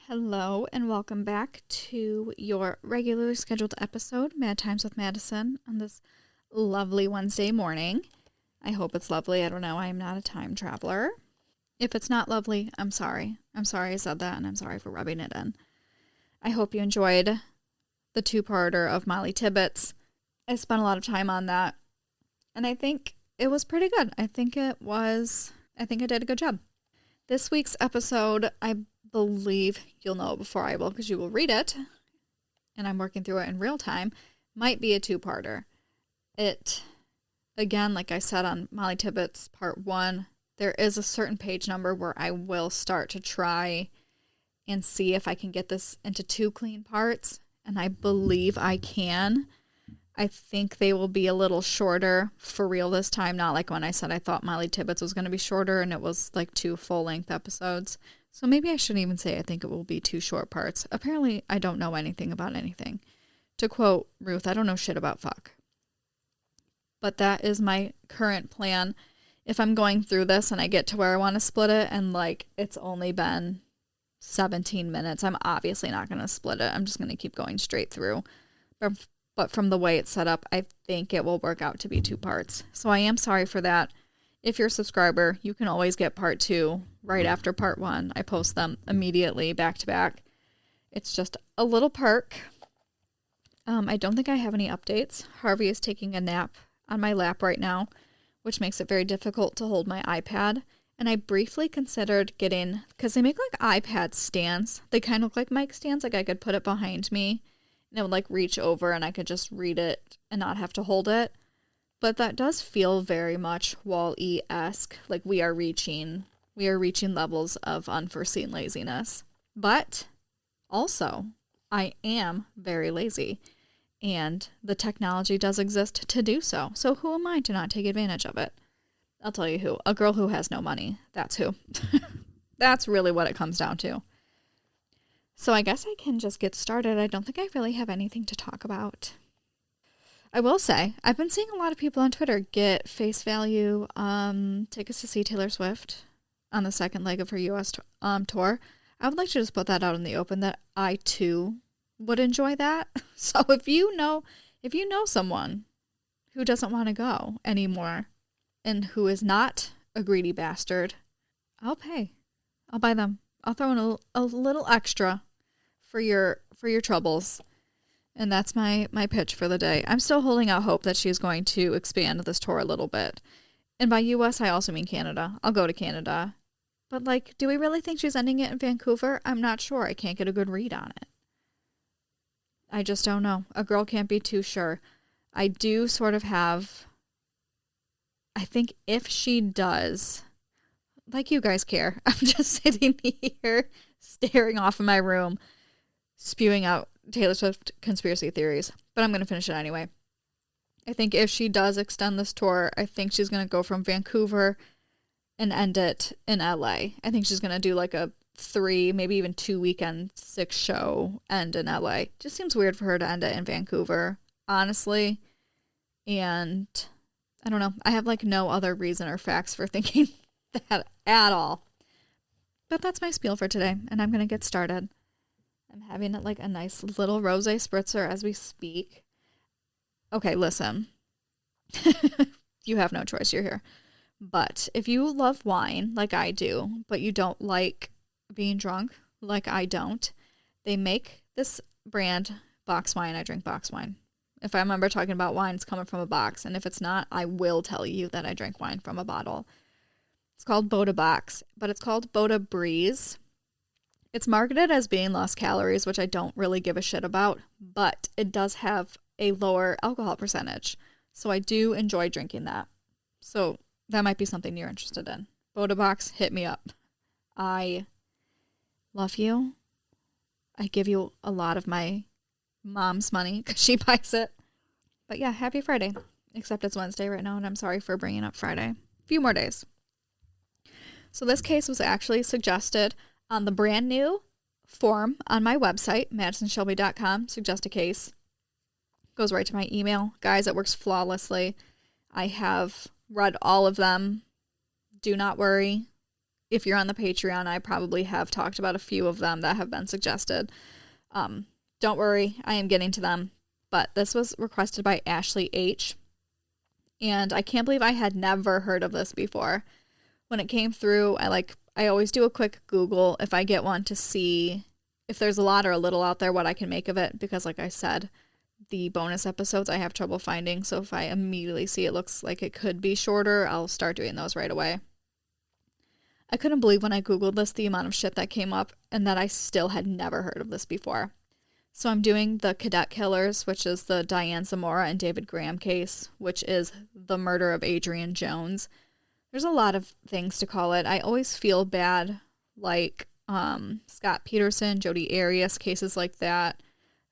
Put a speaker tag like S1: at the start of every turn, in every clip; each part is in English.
S1: Hello and welcome back to your regularly scheduled episode, Mad Times with Madison, on this lovely Wednesday morning. I hope it's lovely. I don't know. I am not a time traveler. If it's not lovely, I'm sorry. I'm sorry I said that, and I'm sorry for rubbing it in. I hope you enjoyed the two-parter of Molly Tibbetts. I spent a lot of time on that, and I think it was pretty good. I think I did a good job. This week's episode, I believe you'll know before I will because you will read it, and I'm working through it in real time, might be a two-parter. It, again, like I said on Molly Tibbetts part 1, there is a certain page number where I will start to try and see if I can get this into 2 clean parts, and I believe I can. I think they will be a little shorter for real this time, not like when I said I thought Molly Tibbetts was going to be shorter and it was like 2 full-length episodes. So maybe I shouldn't even say I think it will be 2 short parts. Apparently, I don't know anything about anything. To quote Ruth, I don't know shit about fuck. But that is my current plan. If I'm going through this and I get to where I want to split it and like it's only been 17 minutes, I'm obviously not going to split it. I'm just going to keep going straight through. But from the way it's set up, I think it will work out to be 2 parts. So I am sorry for that. If you're a subscriber, you can always get part 2 right after part 1. I post them immediately back to back. It's just a little perk. I don't think I have any updates. Harvey is taking a nap on my lap right now, which makes it very difficult to hold my iPad. And I briefly considered getting, because they make like iPad stands. They kind of look like mic stands. Like I could put it behind me and it would like reach over and I could just read it and not have to hold it. But that does feel very much Wall-E-esque, like we are reaching levels of unforeseen laziness. But also, I am very lazy, and the technology does exist to do so. So who am I to not take advantage of it? I'll tell you who. A girl who has no money. That's who. That's really what it comes down to. So I guess I can just get started. I don't think I really have anything to talk about. I will say, I've been seeing a lot of people on Twitter get face value tickets to see Taylor Swift on the second leg of her U.S. tour. I would like to just put that out in the open that I, too, would enjoy that. So if you know someone who doesn't want to go anymore and who is not a greedy bastard, I'll pay. I'll buy them. I'll throw in a little extra for your troubles. And that's my pitch for the day. I'm still holding out hope that she's going to expand this tour a little bit. And by U.S., I also mean Canada. I'll go to Canada. But, like, do we really think she's ending it in Vancouver? I'm not sure. I can't get a good read on it. I just don't know. A girl can't be too sure. I do sort of have... I think if she does... Like you guys care. I'm just sitting here staring off in my room, spewing out Taylor Swift conspiracy theories, but I'm going to finish it anyway. I think if she does extend this tour, I think she's going to go from Vancouver and end it in LA. I think she's going to do like a 3, maybe even 2 weekend 6 show end in LA. Just seems weird for her to end it in Vancouver, honestly. And I don't know. I have like no other reason or facts for thinking that at all. But that's my spiel for today, and I'm going to get started. I'm having like a nice little rosé spritzer as we speak. Okay, listen. You have no choice. You're here. But if you love wine like I do, but you don't like being drunk like I don't, they make this brand box wine. I drink box wine. If I remember talking about wine, it's coming from a box. And if it's not, I will tell you that I drank wine from a bottle. It's called Boda Box, but it's called Boda Breeze. It's marketed as being less calories, which I don't really give a shit about, but it does have a lower alcohol percentage. So I do enjoy drinking that. So that might be something you're interested in. Boda Box, hit me up. I love you. I give you a lot of my mom's money because she buys it. But yeah, happy Friday. Except it's Wednesday right now, and I'm sorry for bringing up Friday. A few more days. So this case was actually suggested on the brand new form on my website, madisonshelby.com, suggest a case. Goes right to my email. Guys, it works flawlessly. I have read all of them. Do not worry. if you're on the Patreon, I probably have talked about a few of them that have been suggested. Don't worry, I am getting to them. But this was requested by Ashley H. And I can't believe I had never heard of this before. When it came through, I always do a quick Google if I get one to see if there's a lot or a little out there, what I can make of it. Because like I said, the bonus episodes I have trouble finding. So if I immediately see it looks like it could be shorter, I'll start doing those right away. I couldn't believe when I Googled this, the amount of shit that came up and that I still had never heard of this before. So I'm doing the Cadet killers, which is the Diane Zamora and David Graham case, which is the murder of Adrianne Jones. There's a lot of things to call it. I always feel bad, like Scott Peterson, Jodi Arias, cases like that.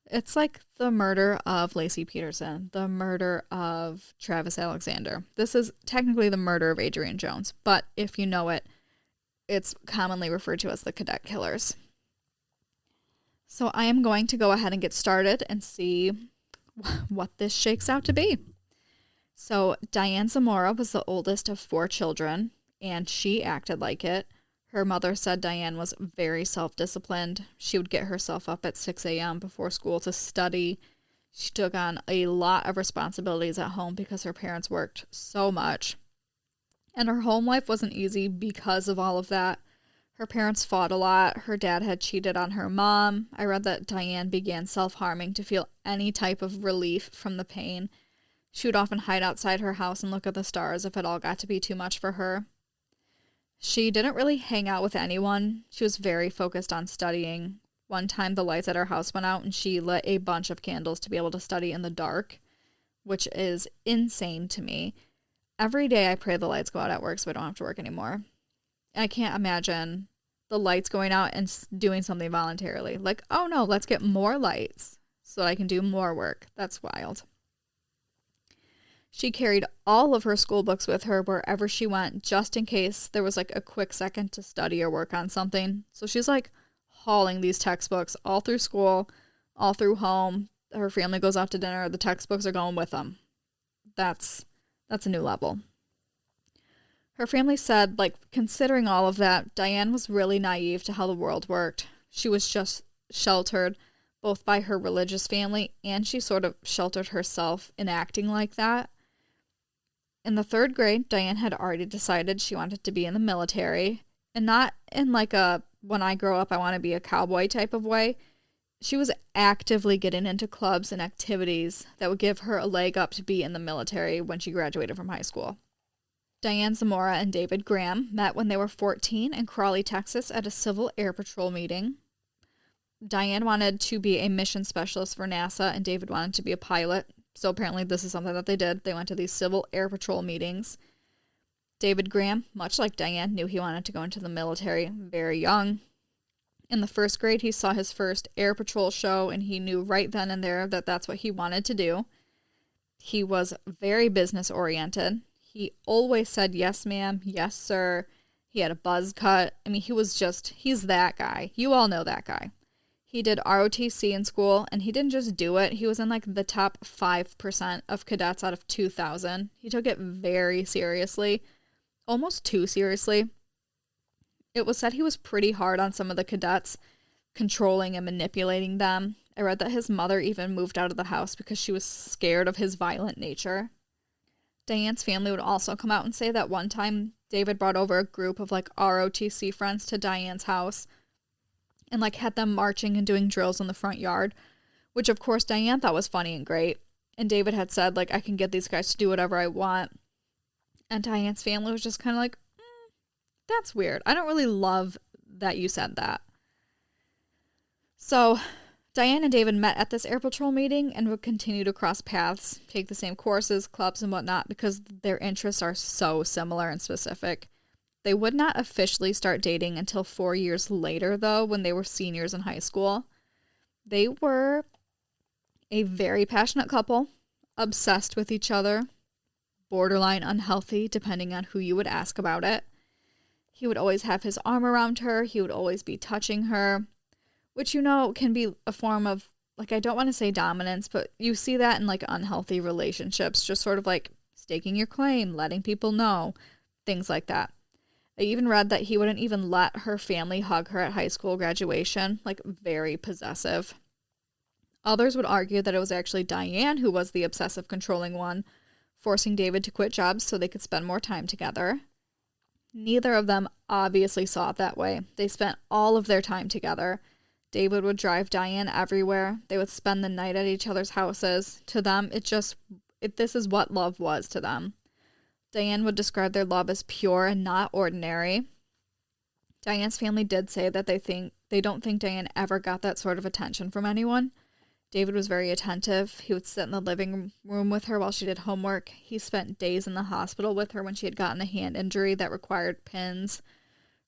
S1: It's like the murder of Lacey Peterson, the murder of Travis Alexander. This is technically the murder of Adrianne Jones, but if you know it, it's commonly referred to as the Cadet killers. So I am going to go ahead and get started and see what this shakes out to be. So Diane Zamora was the oldest of 4 children, and she acted like it. Her mother said Diane was very self-disciplined. She would get herself up at 6 a.m. before school to study. She took on a lot of responsibilities at home because her parents worked so much. And her home life wasn't easy because of all of that. Her parents fought a lot. Her dad had cheated on her mom. I read that Diane began self-harming to feel any type of relief from the pain. She would often hide outside her house and look at the stars if it all got to be too much for her. She didn't really hang out with anyone. She was very focused on studying. One time the lights at her house went out and she lit a bunch of candles to be able to study in the dark, which is insane to me. Every day I pray the lights go out at work so I don't have to work anymore. I can't imagine the lights going out and doing something voluntarily. Like, oh no, let's get more lights so that I can do more work. That's wild. She carried all of her school books with her wherever she went, just in case there was like a quick second to study or work on something. So she's like hauling these textbooks all through school, all through home. Her family goes out to dinner. The textbooks are going with them. That's a new level. Her family said, like, considering all of that, Diane was really naive to how the world worked. She was just sheltered both by her religious family, and she sort of sheltered herself in acting like that. In the 3rd grade, Diane had already decided she wanted to be in the military, and not in like a, when I grow up, I want to be a cowboy type of way. She was actively getting into clubs and activities that would give her a leg up to be in the military when she graduated from high school. Diane Zamora and David Graham met when they were 14 in Crawley, Texas at a Civil Air Patrol meeting. Diane wanted to be a mission specialist for NASA and David wanted to be a pilot. So apparently this is something that they did. They went to these Civil Air Patrol meetings. David Graham, much like Diane, knew he wanted to go into the military very young. In the 1st grade, he saw his first Air Patrol show and he knew right then and there that that's what he wanted to do. He was very business oriented. He always said, yes, ma'am, yes, sir. He had a buzz cut. I mean, he's that guy. You all know that guy. He did ROTC in school, and he didn't just do it. He was in, like, the top 5% of cadets out of 2,000. He took it very seriously, almost too seriously. It was said he was pretty hard on some of the cadets, controlling and manipulating them. I read that his mother even moved out of the house because she was scared of his violent nature. Diane's family would also come out and say that one time David brought over a group of like ROTC friends to Diane's house and like had them marching and doing drills in the front yard, which of course Diane thought was funny and great. And David had said like, I can get these guys to do whatever I want. And Diane's family was just kind of like, that's weird. I don't really love that you said that. So Diane and David met at this Air Patrol meeting and would continue to cross paths, take the same courses, clubs, and whatnot because their interests are so similar and specific. They would not officially start dating until 4 years later, though, when they were seniors in high school. They were a very passionate couple, obsessed with each other, borderline unhealthy, depending on who you would ask about it. He would always have his arm around her. He would always be touching her, which, you know, can be a form of, like, I don't want to say dominance, but you see that in, like, unhealthy relationships, just sort of, like, staking your claim, letting people know, things like that. I even read that he wouldn't even let her family hug her at high school graduation, like very possessive. Others would argue that it was actually Diane who was the obsessive controlling one, forcing David to quit jobs so they could spend more time together. Neither of them obviously saw it that way. They spent all of their time together. David would drive Diane everywhere. They would spend the night at each other's houses. To them, this is what love was to them. Diane would describe their love as pure and not ordinary. Diane's family did say that they don't think Diane ever got that sort of attention from anyone. David was very attentive. He would sit in the living room with her while she did homework. He spent days in the hospital with her when she had gotten a hand injury that required pins.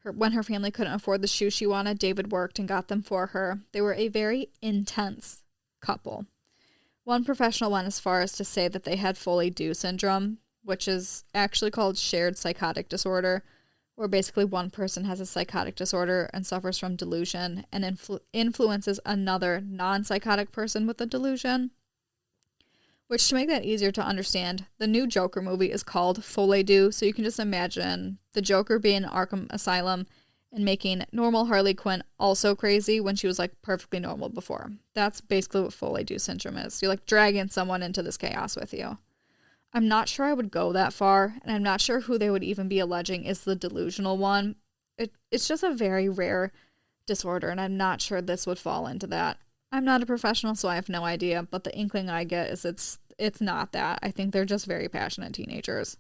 S1: When her family couldn't afford the shoes she wanted, David worked and got them for her. They were a very intense couple. One professional went as far as to say that they had Foley-Do syndrome, which is actually called shared psychotic disorder, where basically one person has a psychotic disorder and suffers from delusion and influences another non-psychotic person with a delusion. Which, to make that easier to understand, the new Joker movie is called Foley-Do, so you can just imagine the Joker being in Arkham Asylum and making normal Harley Quinn also crazy when she was like perfectly normal before. That's basically what Foley-Do syndrome is. You're like dragging someone into this chaos with you. I'm not sure I would go that far, and I'm not sure who they would even be alleging is the delusional one. It's just a very rare disorder, and I'm not sure this would fall into that. I'm not a professional, so I have no idea, but the inkling I get is it's not that. I think they're just very passionate teenagers.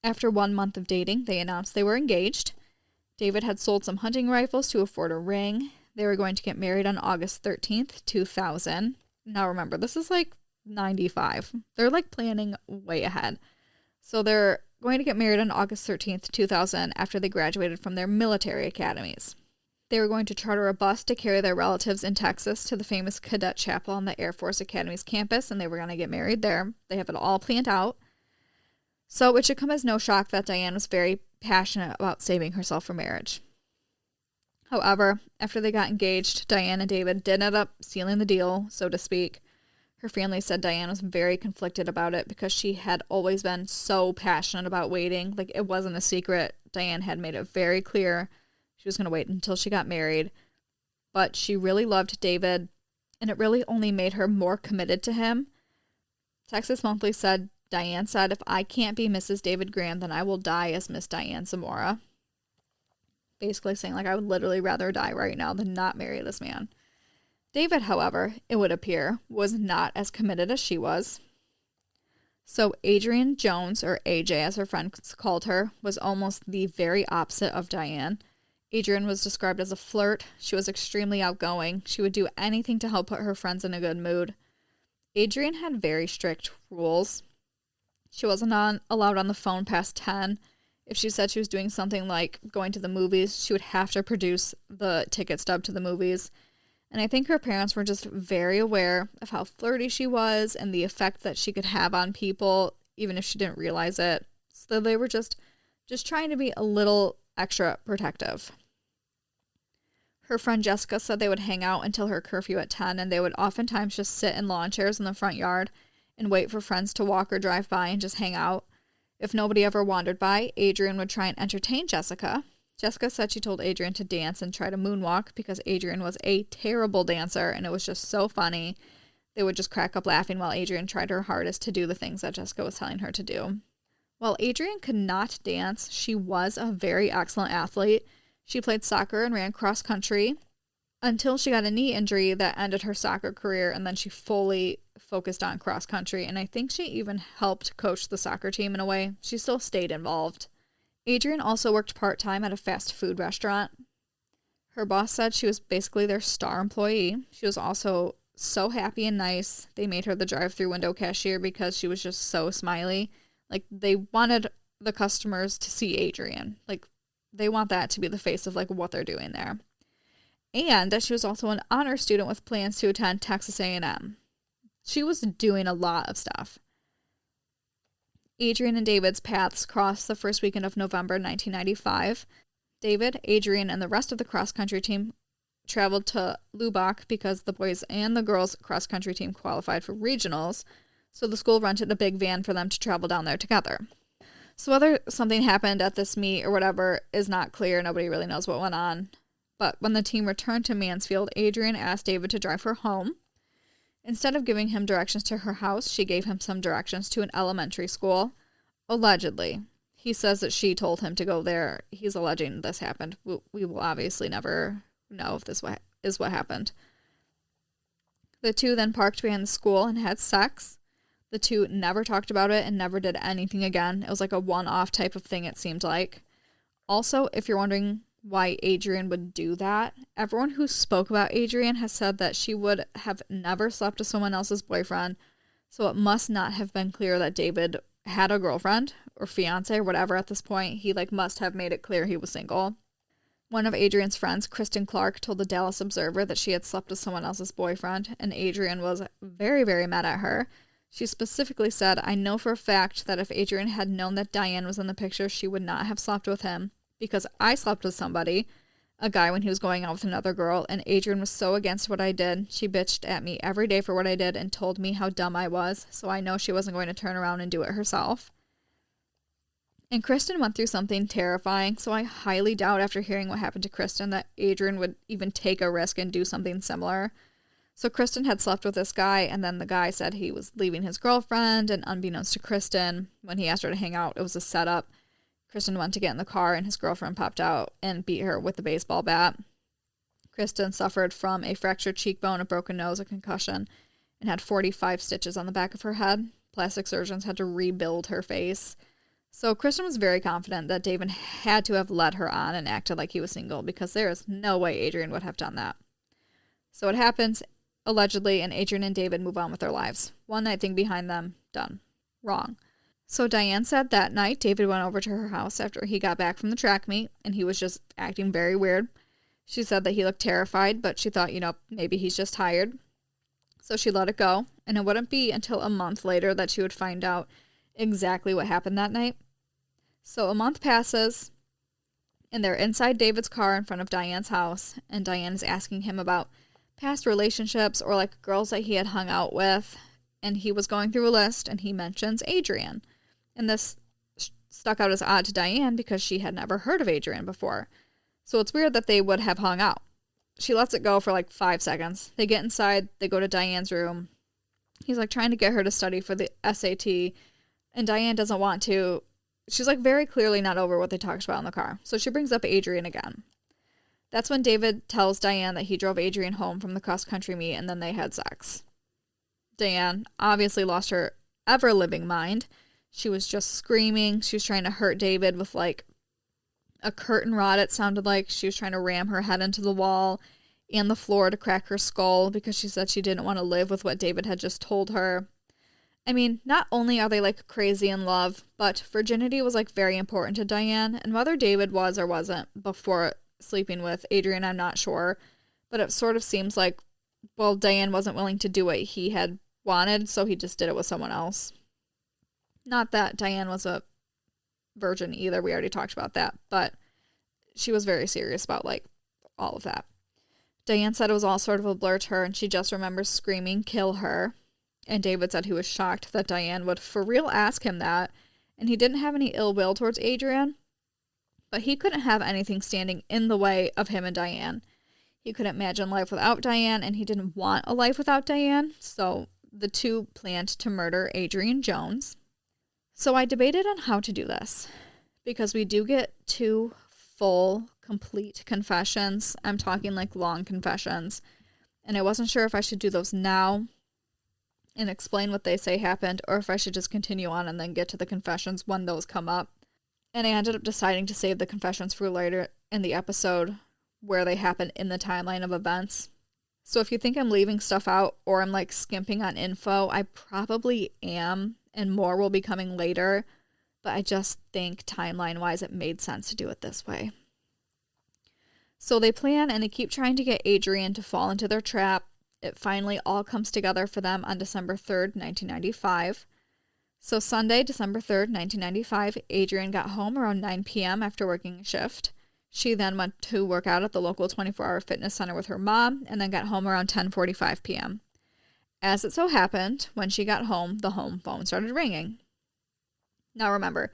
S1: After 1 month of dating, they announced they were engaged. David had sold some hunting rifles to afford a ring. They were going to get married on August 13th, 2000. Now remember, this is like 95. They're like planning way ahead. So they're going to get married on August 13th, 2000 after they graduated from their military academies. They were going to charter a bus to carry their relatives in Texas to the famous Cadet Chapel on the Air Force Academy's campus, and they were going to get married there. They have it all planned out. So it should come as no shock that Diane was very passionate about saving herself for marriage. However, after they got engaged, Diane and David did end up sealing the deal, so to speak. Her family said Diane was very conflicted about it because she had always been so passionate about waiting. Like, it wasn't a secret. Diane had made it very clear she was going to wait until she got married. But she really loved David, and it really only made her more committed to him. Texas Monthly said, Diane said, "If I can't be Mrs. David Graham, then I will die as Miss Diane Zamora." Basically saying, like, I would literally rather die right now than not marry this man. David, however, it would appear, was not as committed as she was. So Adrianne Jones, or AJ as her friends called her, was almost the very opposite of Diane. Adrianne was described as a flirt. She was extremely outgoing. She would do anything to help put her friends in a good mood. Adrianne had very strict rules. She wasn't allowed on the phone past 10. If she said she was doing something like going to the movies, she would have to produce the ticket stub to the movies. And I think her parents were just very aware of how flirty she was and the effect that she could have on people, even if she didn't realize it. So they were just trying to be a little extra protective. Her friend Jessica said they would hang out until her curfew at 10, and they would oftentimes just sit in lawn chairs in the front yard and wait for friends to walk or drive by and just hang out. If nobody ever wandered by, Adrianne would try and entertain Jessica. Jessica said she told Adrianne to dance and try to moonwalk because Adrianne was a terrible dancer, and it was just so funny. They would just crack up laughing while Adrianne tried her hardest to do the things that Jessica was telling her to do. While Adrianne could not dance, she was a very excellent athlete. She played soccer and ran cross country until she got a knee injury that ended her soccer career, and then she fully focused on cross country, and I think she even helped coach the soccer team in a way. She still stayed involved. Adrianne also worked part-time at a fast food restaurant. Her boss said she was basically their star employee. She was also so happy and nice. They made her the drive-through window cashier because she was just so smiley. Like, they wanted the customers to see Adrianne. Like, they want that to be the face of, like, what they're doing there. And that she was also an honor student with plans to attend Texas A&M. She was doing a lot of stuff. Adrianne and David's paths crossed the first weekend of November 1995. David, Adrianne, and the rest of the cross-country team traveled to Lubbock because the boys and the girls cross-country team qualified for regionals, so the school rented a big van for them to travel down there together. So whether something happened at this meet or whatever is not clear. Nobody really knows what went on. But when the team returned to Mansfield, Adrianne asked David to drive her home. Instead of giving him directions to her house, she gave him some directions to an elementary school. Allegedly. He says that she told him to go there. He's alleging this happened. We will obviously never know if this is what happened. The two then parked behind the school and had sex. The two never talked about it and never did anything again. It was like a one-off type of thing, it seemed like. Also, if you're wondering why Adrianne would do that, everyone who spoke about Adrianne has said that she would have never slept with someone else's boyfriend. So it must not have been clear that David had a girlfriend or fiance or whatever at this point. He must have made it clear he was single. One of Adrianne's friends, Kristen Clark, told the Dallas Observer that she had slept with someone else's boyfriend, and Adrianne was very, very mad at her. She specifically said, "I know for a fact that if Adrianne had known that Diane was in the picture, she would not have slept with him, because I slept with somebody, a guy, when he was going out with another girl, and Adrianne was so against what I did. She bitched at me every day for what I did and told me how dumb I was, so I know she wasn't going to turn around and do it herself." And Kristen went through something terrifying, so I highly doubt, after hearing what happened to Kristen, that Adrianne would even take a risk and do something similar. So Kristen had slept with this guy, and then the guy said he was leaving his girlfriend, and unbeknownst to Kristen, when he asked her to hang out, it was a setup. Kristen went to get in the car, and his girlfriend popped out and beat her with a baseball bat. Kristen suffered from a fractured cheekbone, a broken nose, a concussion, and had 45 stitches on the back of her head. Plastic surgeons had to rebuild her face. So Kristen was very confident that David had to have led her on and acted like he was single, because there is no way Adrianne would have done that. So it happens, allegedly, and Adrianne and David move on with their lives. One night thing behind them, done. Wrong. So Diane said that night David went over to her house after he got back from the track meet, and he was just acting very weird. She said that he looked terrified, but she thought, maybe he's just tired. So she let it go, and it wouldn't be until a month later that she would find out exactly what happened that night. So a month passes, and they're inside David's car in front of Diane's house, and Diane is asking him about past relationships or girls that he had hung out with, and he was going through a list, and he mentions Adrianne. And this stuck out as odd to Diane because she had never heard of Adrianne before. So it's weird that they would have hung out. She lets it go for 5 seconds. They get inside, they go to Diane's room. He's trying to get her to study for the SAT, and Diane doesn't want to. She's very clearly not over what they talked about in the car. So she brings up Adrianne again. That's when David tells Diane that he drove Adrianne home from the cross-country meet, and then they had sex. Diane obviously lost her ever-living mind. She was just screaming. She was trying to hurt David with a curtain rod, it sounded like. She was trying to ram her head into the wall and the floor to crack her skull because she said she didn't want to live with what David had just told her. I mean, not only are they crazy in love, but virginity was very important to Diane, and whether David was or wasn't before sleeping with Adrianne, I'm not sure, but it sort of seems Diane wasn't willing to do what he had wanted, so he just did it with someone else. Not that Diane was a virgin either, we already talked about that, but she was very serious about all of that. Diane said it was all sort of a blur to her, and she just remembers screaming, "Kill her." And David said he was shocked that Diane would for real ask him that, and he didn't have any ill will towards Adrianne, but he couldn't have anything standing in the way of him and Diane. He couldn't imagine life without Diane, and he didn't want a life without Diane, so the two planned to murder Adrianne Jones. So I debated on how to do this, because we do get 2 full, complete confessions. I'm talking long confessions, and I wasn't sure if I should do those now and explain what they say happened, or if I should just continue on and then get to the confessions when those come up. And I ended up deciding to save the confessions for later in the episode where they happen in the timeline of events. So if you think I'm leaving stuff out or I'm skimping on info, I probably am, and more will be coming later, but I just think timeline-wise it made sense to do it this way. So they plan and they keep trying to get Adrianne to fall into their trap. It finally all comes together for them on December 3rd, 1995. So Sunday, December 3rd, 1995, Adrianne got home around 9 p.m. after working a shift. She then went to work out at the local 24-hour fitness center with her mom and then got home around 10:45 p.m. As it so happened, when she got home, the home phone started ringing. Now remember,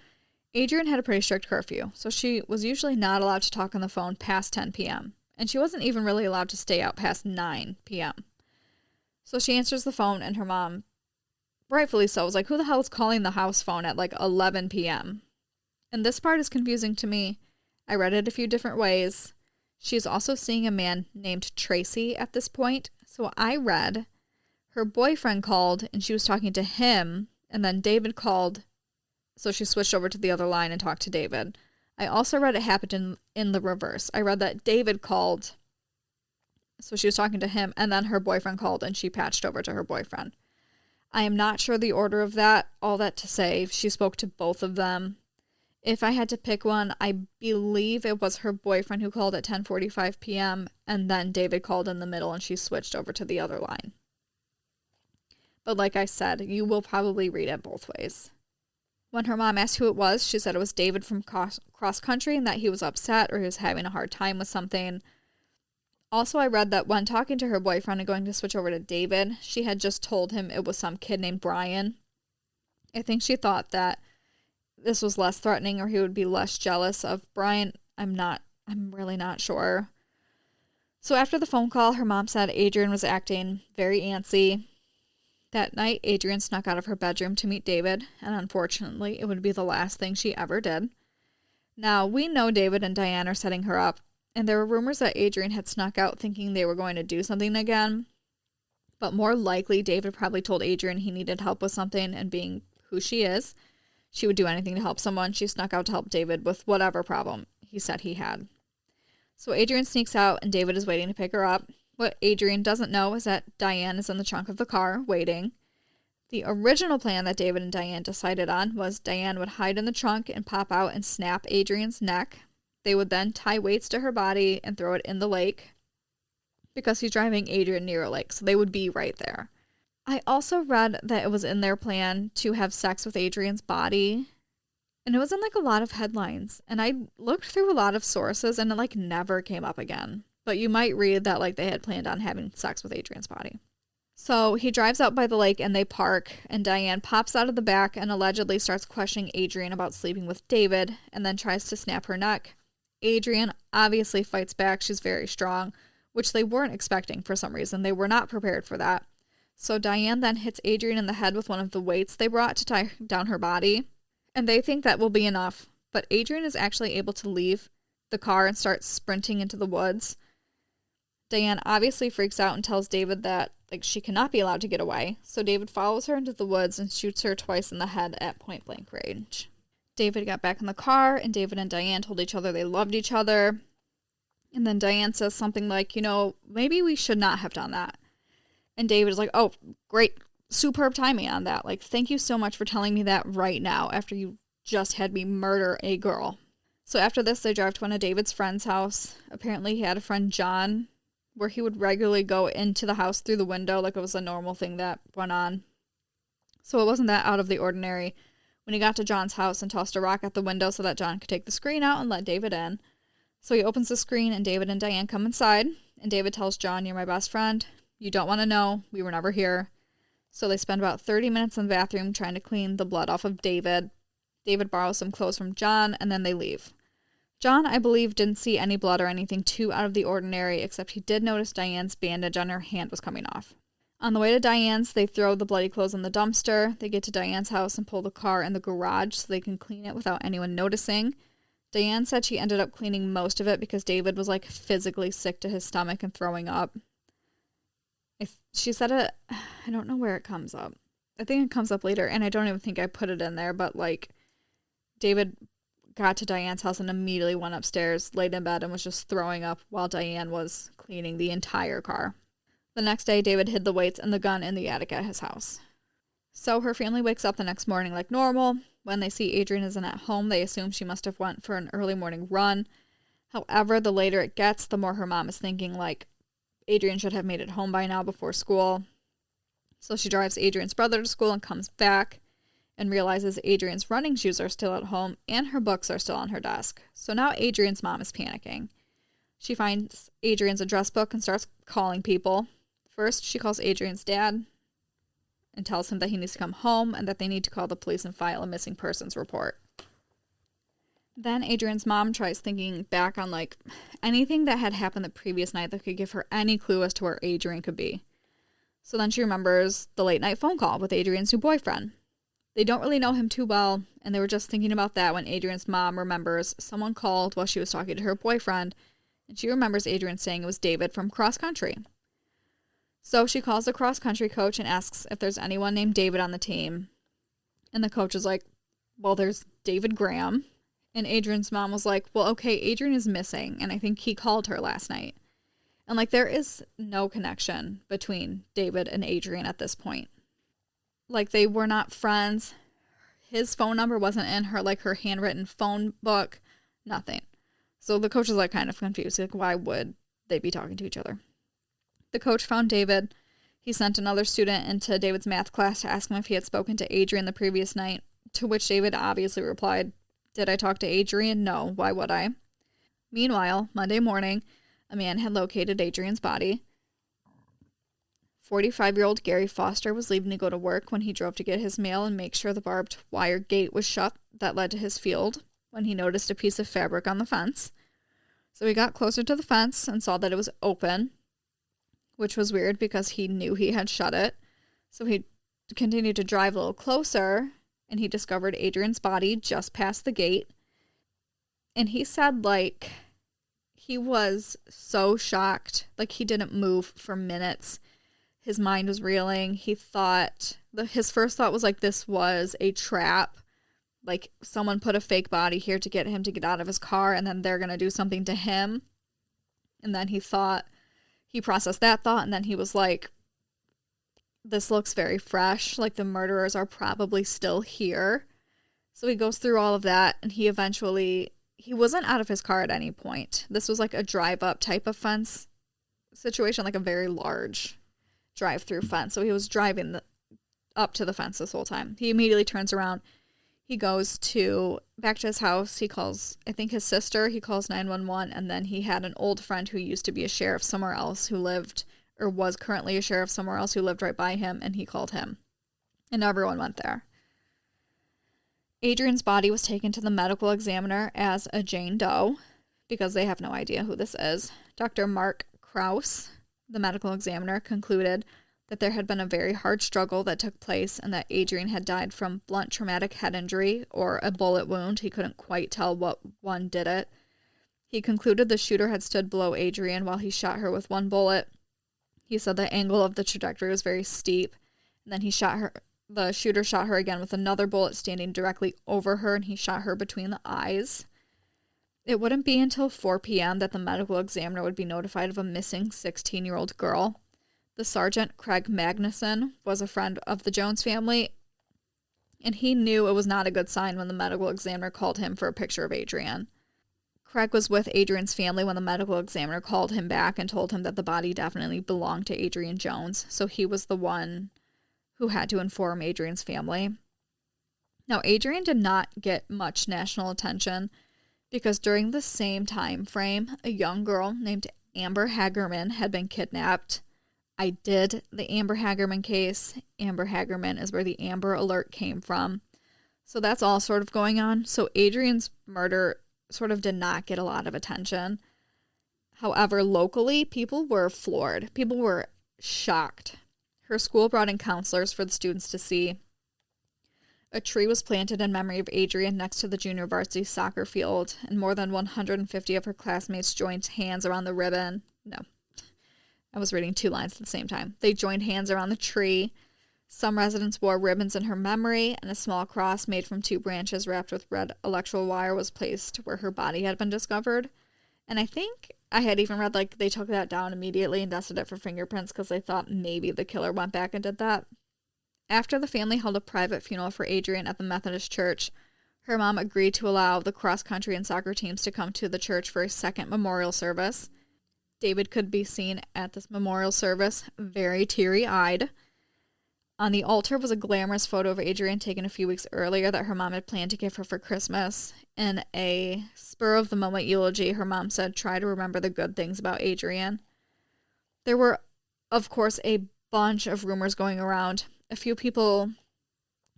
S1: Adrianne had a pretty strict curfew, so she was usually not allowed to talk on the phone past 10 p.m., and she wasn't even really allowed to stay out past 9 p.m. So she answers the phone, and her mom, rightfully so, was like, who the hell is calling the house phone at like 11 p.m.? And this part is confusing to me. I read it a few different ways. She's also seeing a man named Tracy at this point. So I read her boyfriend called and she was talking to him, and then David called. So she switched over to the other line and talked to David. I also read it happened in the reverse. I read that David called, so she was talking to him, and then her boyfriend called and she patched over to her boyfriend. I am not sure the order of that. All that to say, she spoke to both of them. If I had to pick one, I believe it was her boyfriend who called at 10:45 p.m. and then David called in the middle and she switched over to the other line. But like I said, you will probably read it both ways. When her mom asked who it was, she said it was David from cross country and that he was upset or he was having a hard time with something. Also, I read that when talking to her boyfriend and going to switch over to David, she had just told him it was some kid named Brian. I think she thought that this was less threatening or he would be less jealous of Brian. I'm really not sure. So after the phone call, her mom said Adrianne was acting very antsy. That night, Adrianne snuck out of her bedroom to meet David, and unfortunately, it would be the last thing she ever did. Now, we know David and Diane are setting her up, and there were rumors that Adrianne had snuck out thinking they were going to do something again. But more likely, David probably told Adrianne he needed help with something, and being who she is, she would do anything to help someone. She snuck out to help David with whatever problem he said he had. So Adrianne sneaks out, and David is waiting to pick her up. What Adrianne doesn't know is that Diane is in the trunk of the car, waiting. The original plan that David and Diane decided on was Diane would hide in the trunk and pop out and snap Adrianne's neck. They would then tie weights to her body and throw it in the lake, because he's driving Adrianne near a lake, so they would be right there. I also read that it was in their plan to have sex with Adrianne's body, and it was in like a lot of headlines, and I looked through a lot of sources and it like never came up again. But you might read that like they had planned on having sex with Adrianne's body. So he drives out by the lake and they park, and Diane pops out of the back and allegedly starts questioning Adrianne about sleeping with David and then tries to snap her neck. Adrianne obviously fights back. She's very strong, which they weren't expecting for some reason. They were not prepared for that. So Diane then hits Adrianne in the head with one of the weights they brought to tie down her body, and they think that will be enough. But Adrianne is actually able to leave the car and start sprinting into the woods. Diane obviously freaks out and tells David that she cannot be allowed to get away. So David follows her into the woods and shoots her twice in the head at point blank range. David got back in the car, and David and Diane told each other they loved each other. And then Diane says something like, maybe we should not have done that. And David is like, oh, great, superb timing on that. Thank you so much for telling me that right now after you just had me murder a girl. So after this, they drive to one of David's friend's house. Apparently he had a friend, John, where he would regularly go into the house through the window like it was a normal thing that went on. So it wasn't that out of the ordinary when he got to John's house and tossed a rock at the window so that John could take the screen out and let David in. So he opens the screen and David and Diane come inside, and David tells John, "You're my best friend. You don't want to know. We were never here." So they spend about 30 minutes in the bathroom trying to clean the blood off of David. David borrows some clothes from John, and then they leave. John, I believe, didn't see any blood or anything too out of the ordinary, except he did notice Diane's bandage on her hand was coming off. On the way to Diane's, they throw the bloody clothes in the dumpster. They get to Diane's house and pull the car in the garage so they can clean it without anyone noticing. Diane said she ended up cleaning most of it because David was physically sick to his stomach and throwing up. She said it, I don't know where it comes up. I think it comes up later, and I don't even think I put it in there, but David got to Diane's house and immediately went upstairs, laid in bed, and was just throwing up while Diane was cleaning the entire car. The next day, David hid the weights and the gun in the attic at his house. So her family wakes up the next morning like normal. When they see Adrianne isn't at home, they assume she must have went for an early morning run. However, the later it gets, the more her mom is thinking Adrianne should have made it home by now before school. So she drives Adrianne's brother to school and comes back and realizes Adrianne's running shoes are still at home and her books are still on her desk. So now Adrianne's mom is panicking. She finds Adrianne's address book and starts calling people. First, she calls Adrianne's dad and tells him that he needs to come home and that they need to call the police and file a missing persons report. Then Adrianne's mom tries thinking back on like anything that had happened the previous night that could give her any clue as to where Adrianne could be. So then she remembers the late night phone call with Adrianne's new boyfriend. They don't really know him too well, and they were just thinking about that when Adrianne's mom remembers someone called while she was talking to her boyfriend, and she remembers Adrianne saying it was David from cross country. So she calls the cross country coach and asks if there's anyone named David on the team. And the coach is like, well, there's David Graham. And Adrianne's mom was like, well, okay, Adrianne is missing, and I think he called her last night. And like, there is no connection between David and Adrianne at this point. Like, they were not friends. His phone number wasn't in her handwritten phone book. Nothing. So the coach is like kind of confused. Like, why would they be talking to each other? The coach found David. He sent another student into David's math class to ask him if he had spoken to Adrianne the previous night, to which David obviously replied, did I talk to Adrianne? No, why would I? Meanwhile, Monday morning, a man had located Adrianne's body. 45-year-old Gary Foster was leaving to go to work when he drove to get his mail and make sure the barbed wire gate was shut that led to his field when he noticed a piece of fabric on the fence. So he got closer to the fence and saw that it was open, which was weird because he knew he had shut it. So he continued to drive a little closer, and he discovered Adrianne's body just past the gate. And he said, like, he was so shocked. Like, he didn't move for minutes. His mind was reeling. He thought, his first thought was like, this was a trap. Like, someone put a fake body here to get him to get out of his car, and then they're going to do something to him. And then he processed that thought, and then he was like, this looks very fresh. Like, the murderers are probably still here. So he goes through all of that, and he wasn't out of his car at any point. This was like a drive-up type of fence situation, like a very large drive-through fence. So he was driving up to the fence this whole time. He immediately turns around. He goes back to his house. He calls, I think, his sister. He calls 911, and then he had an old friend who used to be a sheriff somewhere else who lived, or was currently a sheriff somewhere else who lived right by him, and he called him. And everyone went there. Adrianne's body was taken to the medical examiner as a Jane Doe, because they have no idea who this is. Dr. Mark Krause, the medical examiner, concluded that there had been a very hard struggle that took place and that Adrianne had died from blunt traumatic head injury or a bullet wound. He couldn't quite tell what one did it. He concluded the shooter had stood below Adrianne while he shot her with one bullet. He said the angle of the trajectory was very steep, and then the shooter shot her again with another bullet standing directly over her, and he shot her between the eyes. It wouldn't be until 4 p.m. that the medical examiner would be notified of a missing 16-year-old girl. The sergeant, Craig Magnuson, was a friend of the Jones family, and he knew it was not a good sign when the medical examiner called him for a picture of Adrianne. Craig was with Adrianne's family when the medical examiner called him back and told him that the body definitely belonged to Adrianne Jones, so he was the one who had to inform Adrianne's family. Now, Adrianne did not get much national attention because during the same time frame, a young girl named Amber Hagerman had been kidnapped. I did the Amber Hagerman case. Amber Hagerman is where the Amber Alert came from. So that's all sort of going on. So Adrianne's murder sort of did not get a lot of attention. However, locally, people were floored. People were shocked. Her school brought in counselors for the students to see. A tree was planted in memory of Adrianne next to the junior varsity soccer field, and more than 150 of her classmates joined hands around the ribbon. No, I was reading two lines at the same time. They joined hands around the tree. Some residents wore ribbons in her memory, and a small cross made from 2 branches wrapped with red electrical wire was placed where her body had been discovered. And I think I had even read, like, they took that down immediately and dusted it for fingerprints because they thought maybe the killer went back and did that. After the family held a private funeral for Adrianne at the Methodist church, her mom agreed to allow the cross-country and soccer teams to come to the church for a second memorial service. David could be seen at this memorial service, very teary-eyed. On the altar was a glamorous photo of Adrianne taken a few weeks earlier that her mom had planned to give her for Christmas. In a spur-of-the-moment eulogy, her mom said, "Try to remember the good things about Adrianne." There were, of course, a bunch of rumors going around. A few people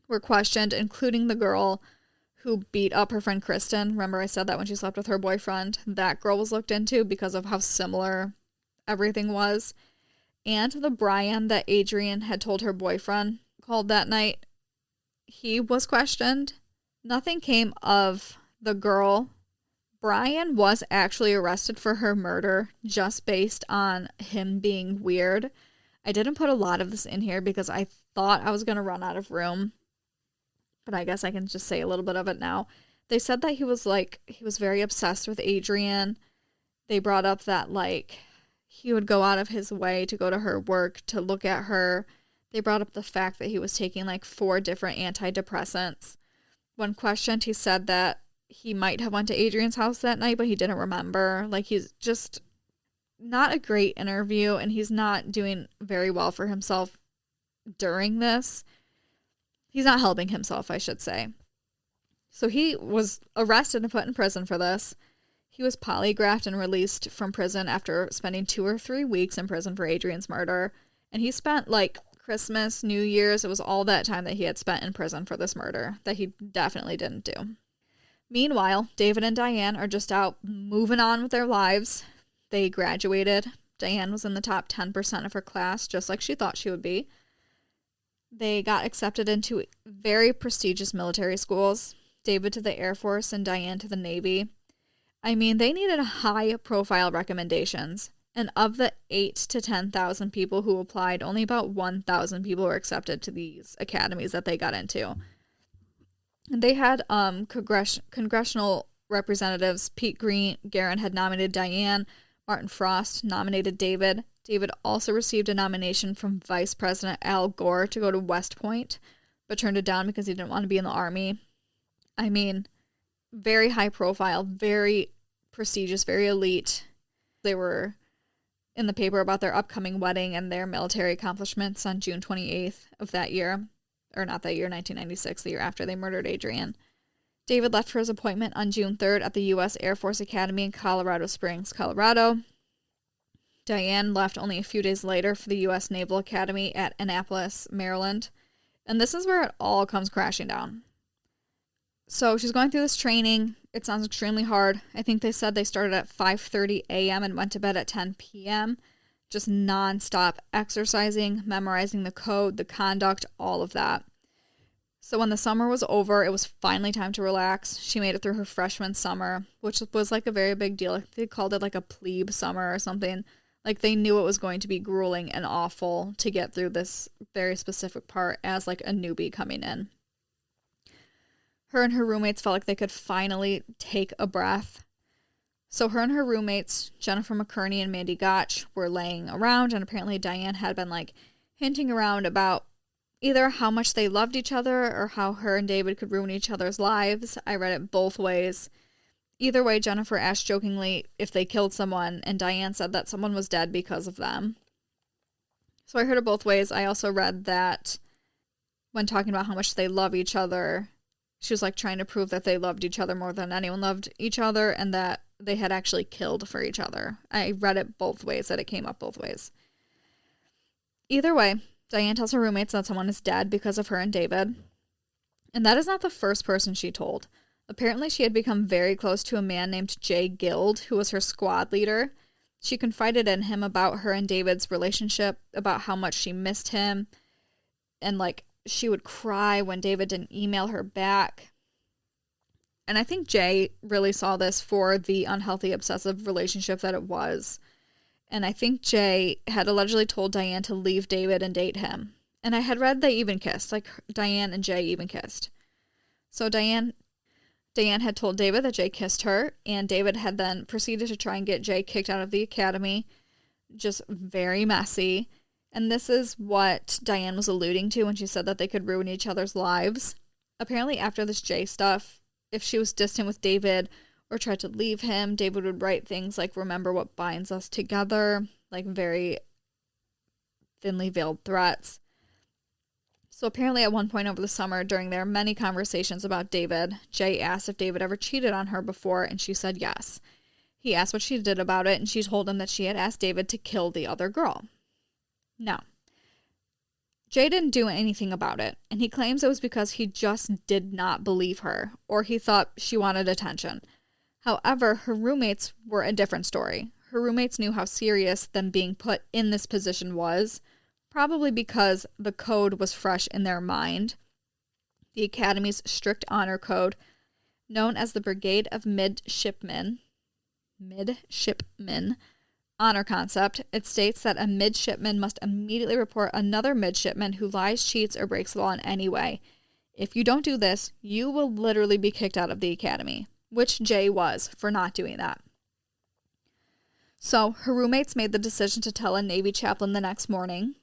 S1: were questioned, including the girl who beat up her friend Kristen. Remember I said that when she slept with her boyfriend? That girl was looked into because of how similar everything was. And the Brian that Adrianne had told her boyfriend called that night, he was questioned. Nothing came of the girl. Brian was actually arrested for her murder just based on him being weird. I didn't put a lot of this in here because I thought I was going to run out of room, but I guess I can just say a little bit of it now. They said that he was very obsessed with Adrianne. They brought up that he would go out of his way to go to her work to look at her. They brought up the fact that he was taking 4 different antidepressants. When questioned, he said that he might have went to Adrianne's house that night, but he didn't remember. He's just not a great interview, and he's not doing very well for himself during this. He's not helping himself, I should say. So he was arrested and put in prison for this. He was polygraphed and released from prison after spending 2 or 3 weeks in prison for Adrianne's murder. And he spent Christmas, New Year's, it was all that time that he had spent in prison for this murder that he definitely didn't do. Meanwhile, David and Diane are just out moving on with their lives. They graduated. Diane was in the top 10% of her class, just like she thought she would be. They got accepted into very prestigious military schools. David to the Air Force and Diane to the Navy. I mean, they needed high-profile recommendations. And of the 8,000 to 10,000 people who applied, only about 1,000 people were accepted to these academies that they got into. And they had congressional representatives. Pete Guerin had nominated Diane. Martin Frost nominated David. David also received a nomination from Vice President Al Gore to go to West Point, but turned it down because he didn't want to be in the Army. I mean, very high profile, very prestigious, very elite. They were in the paper about their upcoming wedding and their military accomplishments on June 28th of that year. Or not that year, 1996, the year after they murdered Adrianne. David left for his appointment on June 3rd at the U.S. Air Force Academy in Colorado Springs, Colorado. Diane left only a few days later for the U.S. Naval Academy at Annapolis, Maryland. And this is where it all comes crashing down. So she's going through this training. It sounds extremely hard. I think they said they started at 5:30 a.m. and went to bed at 10 p.m. Just nonstop exercising, memorizing the code, the conduct, all of that. So when the summer was over, it was finally time to relax. She made it through her freshman summer, which was a very big deal. They called it a plebe summer or something. They knew it was going to be grueling and awful to get through this very specific part as a newbie coming in. Her and her roommates felt like they could finally take a breath. So her and her roommates, Jennifer McCurney and Mandy Gotch, were laying around, and apparently Diane had been hinting around about either how much they loved each other or how her and David could ruin each other's lives. I read it both ways. Either way, Jennifer asked jokingly if they killed someone, and Diane said that someone was dead because of them. So I heard it both ways. I also read that when talking about how much they love each other, she was trying to prove that they loved each other more than anyone loved each other, and that they had actually killed for each other. I read it both ways, that it came up both ways. Either way, Diane tells her roommates that someone is dead because of her and David. And that is not the first person she told. Apparently, she had become very close to a man named Jay Guild, who was her squad leader. She confided in him about her and David's relationship, about how much she missed him, and she would cry when David didn't email her back. And I think Jay really saw this for the unhealthy obsessive relationship that it was. And I think Jay had allegedly told Diane to leave David and date him. And I had read they even kissed, Diane and Jay even kissed. So Diane had told David that Jay kissed her, and David had then proceeded to try and get Jay kicked out of the academy. Just very messy. And this is what Diane was alluding to when she said that they could ruin each other's lives. Apparently after this Jay stuff, if she was distant with David or tried to leave him, David would write things like, "Remember what binds us together," very thinly veiled threats. So apparently at one point over the summer, during their many conversations about David, Jay asked if David ever cheated on her before, and she said yes. He asked what she did about it, and she told him that she had asked David to kill the other girl. Now, Jay didn't do anything about it, and he claims it was because he just did not believe her, or he thought she wanted attention. However, her roommates were a different story. Her roommates knew how serious them being put in this position was, probably because the code was fresh in their mind. The Academy's strict honor code, known as the Brigade of Midshipmen honor concept, it states that a midshipman must immediately report another midshipman who lies, cheats, or breaks the law in any way. If you don't do this, you will literally be kicked out of the Academy, which Jay was for not doing that. So her roommates made the decision to tell a Navy chaplain the next morning.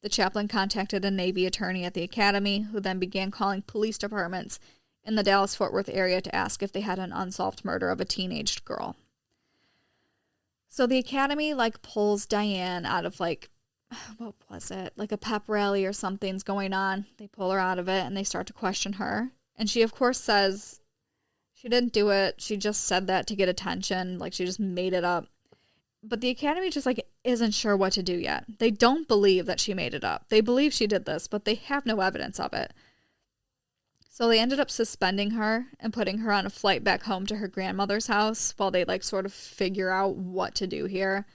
S1: The chaplain contacted a Navy attorney at the Academy, who then began calling police departments in the Dallas-Fort Worth area to ask if they had an unsolved murder of a teenage girl. So the Academy, pulls Diane out of, what was it? A pep rally or something's going on. They pull her out of it, and they start to question her. And she, of course, says she didn't do it. She just said that to get attention. She just made it up. But the Academy just, isn't sure what to do yet. They don't believe that she made it up. They believe she did this, but they have no evidence of it. So they ended up suspending her and putting her on a flight back home to her grandmother's house while they sort of figure out what to do here.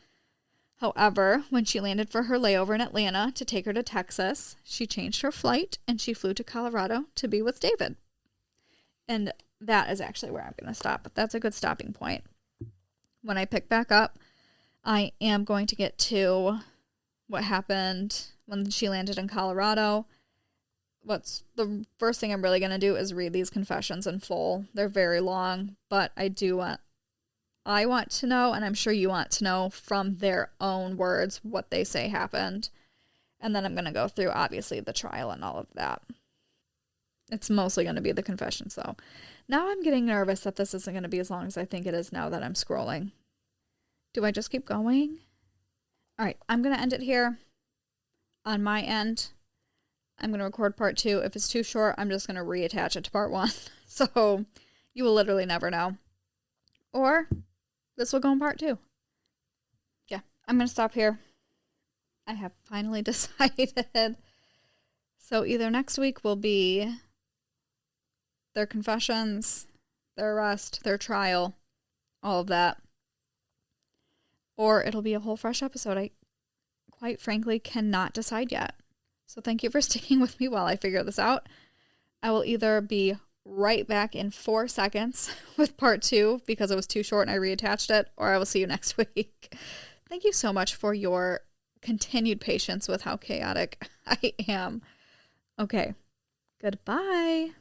S1: However, when she landed for her layover in Atlanta to take her to Texas, she changed her flight and she flew to Colorado to be with David. And that is actually where I'm going to stop. That's a good stopping point. When I pick back up, I am going to get to what happened when she landed in Colorado. What's the first thing I'm really going to do is read these confessions in full. They're very long, but I want to know, and I'm sure you want to know from their own words what they say happened. And then I'm going to go through, obviously, the trial and all of that. It's mostly going to be the confessions, though. Now I'm getting nervous that this isn't going to be as long as I think it is now that I'm scrolling. Do I just keep going? All right, I'm going to end it here on my end. I'm going to record part 2. If it's too short, I'm just going to reattach it to part 1. So you will literally never know. Or this will go in part 2. Yeah, I'm going to stop here. I have finally decided. So either next week will be their confessions, their arrest, their trial, all of that. Or it'll be a whole fresh episode. I quite frankly cannot decide yet. So thank you for sticking with me while I figure this out. I will either be right back in 4 seconds with part 2 because it was too short and I reattached it, or I will see you next week. Thank you so much for your continued patience with how chaotic I am. Okay, goodbye.